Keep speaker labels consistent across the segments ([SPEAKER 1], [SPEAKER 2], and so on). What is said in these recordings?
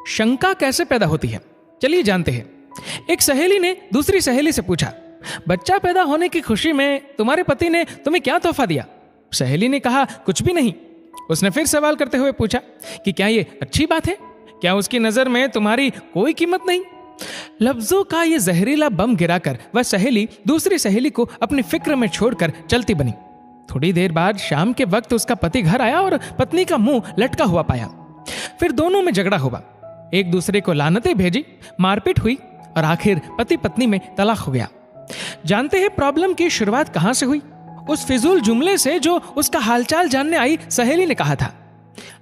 [SPEAKER 1] शंका कैसे पैदा होती है, चलिए जानते हैं। एक सहेली ने दूसरी सहेली से पूछा, बच्चा पैदा होने की खुशी में तुम्हारे पति ने तुम्हें क्या तोहफा दिया? सहेली ने कहा, कुछ भी नहीं। उसने फिर सवाल करते हुए पूछा कि क्या ये अच्छी बात है? क्या उसकी नजर में तुम्हारी कोई कीमत नहीं? लफ्जों का ये जहरीला बम गिराकर वह सहेली दूसरी सहेली को अपनी फिक्र में छोड़कर चलती बनी। थोड़ी देर बाद शाम के वक्त उसका पति घर आया और पत्नी का मुंह लटका हुआ पाया। फिर दोनों में झगड़ा हुआ, एक दूसरे को लानतें भेजी, मारपीट हुई और आखिर पति पत्नी में तलाक हो गया। जानते हैं प्रॉब्लम की शुरुआत कहां से हुई? उस फिजूल जुमले से जो उसका हालचाल जानने आई सहेली ने कहा था।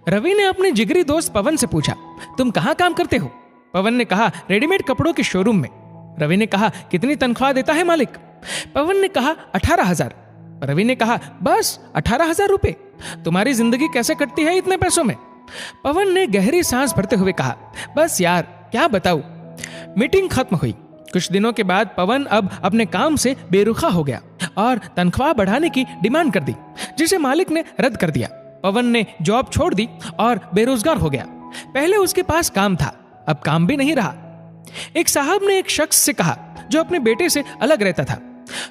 [SPEAKER 1] रवि ने अपने जिगरी दोस्त पवन से पूछा, तुम कहां काम करते हो? पवन ने कहा, रेडीमेड कपड़ों के शोरूम में। रवि ने कहा, कितनी तनख्वाह देता है मालिक? पवन ने कहा, 18,000। रवि ने कहा, बस 18,000 रुपए? तुम्हारी जिंदगी कैसे कटती है इतने पैसों में? पवन ने गहरी सांस भरते हुए कहा, बस यार क्या बताऊं। मीटिंग खत्म हुई। कुछ दिनों के बाद पवन अब अपने काम से बेरुखा हो गया और तनख्वाह बढ़ाने की डिमांड कर दी, जिसे मालिक ने रद्द कर दिया। पवन ने जॉब छोड़ दी और बेरोजगार हो गया। पहले उसके पास काम था, अब काम भी नहीं रहा। एक साहब ने एक शख्स से कहा जो अपने बेटे से अलग रहता था,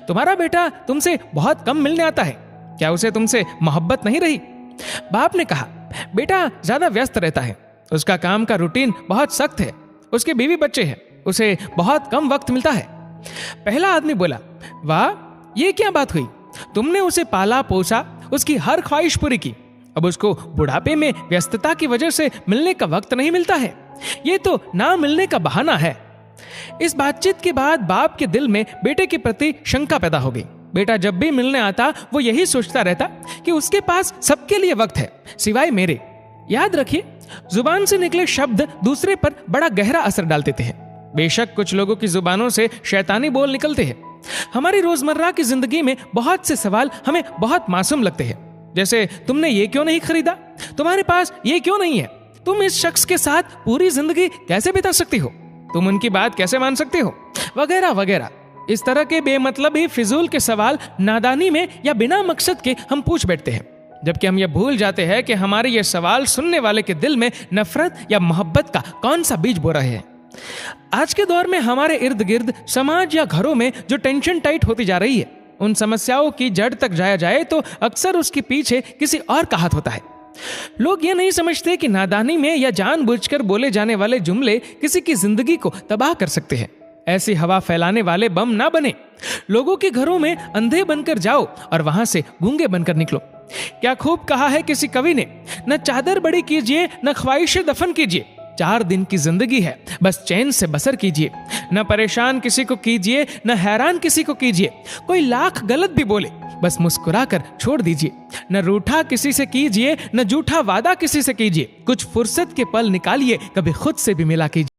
[SPEAKER 1] तुम्हारा बेटा तुमसे बहुत कम मिलने आता है, क्या उसे तुमसे मोहब्बत नहीं रही? बाप ने कहा, बेटा ज्यादा व्यस्त रहता है, उसका काम का रूटीन बहुत सख्त है, उसके बीवी बच्चे हैं, उसे बहुत कम वक्त मिलता है। पहला आदमी बोला, वाह ये क्या बात हुई, तुमने उसे पाला पोसा, उसकी हर ख्वाहिश पूरी की, अब उसको बुढ़ापे में व्यस्तता की वजह से मिलने का वक्त नहीं मिलता है, ये तो ना मिलने का बहाना है। इस बातचीत के बाद बाप के दिल में बेटे के प्रति शंका पैदा हो गई। बेटा जब भी मिलने आता वो यही सोचता रहता कि उसके पास सबके लिए वक्त है सिवाय मेरे। याद रखिए, जुबान से निकले शब्द दूसरे पर बड़ा गहरा असर डालते थे। बेशक कुछ लोगों की जुबानों से शैतानी बोल निकलते हैं। हमारी रोजमर्रा की जिंदगी में बहुत से सवाल हमें बहुत मासूम लगते हैं, जैसे तुमने ये क्यों नहीं खरीदा, तुम्हारे पास ये क्यों नहीं है, तुम इस शख्स के साथ पूरी जिंदगी कैसे बिता सकती हो, तुम उनकी बात कैसे मान सकते हो, वगैरह वगैरह। इस तरह के बेमतलब ही फिजूल के सवाल नादानी में या बिना मकसद के हम पूछ बैठते हैं, जबकि हम ये भूल जाते हैं कि हमारे ये सवाल सुनने वाले के दिल में नफरत या मोहब्बत का कौन सा बीज बो रहे हैं। आज के दौर में हमारे इर्द गिर्द समाज या घरों में जो टेंशन टाइट होती जा रही है, उन समस्याओं की जड़ तक जाया जाए तो अक्सर उसके पीछे किसी और का हाथ होता है। लोग ये नहीं समझते कि नादानी में या जानबूझकर बोले जाने वाले जुमले किसी की जिंदगी को तबाह कर सकते हैं। ऐसी हवा फैलाने वाले बम ना बने। लोगों के घरों में अंधे बनकर जाओ और वहां से गूंगे बनकर निकलो। क्या खूब कहा है किसी कवि ने, न चादर बड़ी कीजिए न ख्वाहिशें दफन कीजिए, 4 दिन की जिंदगी है बस चैन से बसर कीजिए। न परेशान किसी को कीजिए न हैरान किसी को कीजिए, कोई लाख गलत भी बोले बस मुस्कुरा कर छोड़ दीजिए। न रूठा किसी से कीजिए न झूठा वादा किसी से कीजिए, कुछ फुर्सत के पल निकालिए, कभी खुद से भी मिला कीजिए।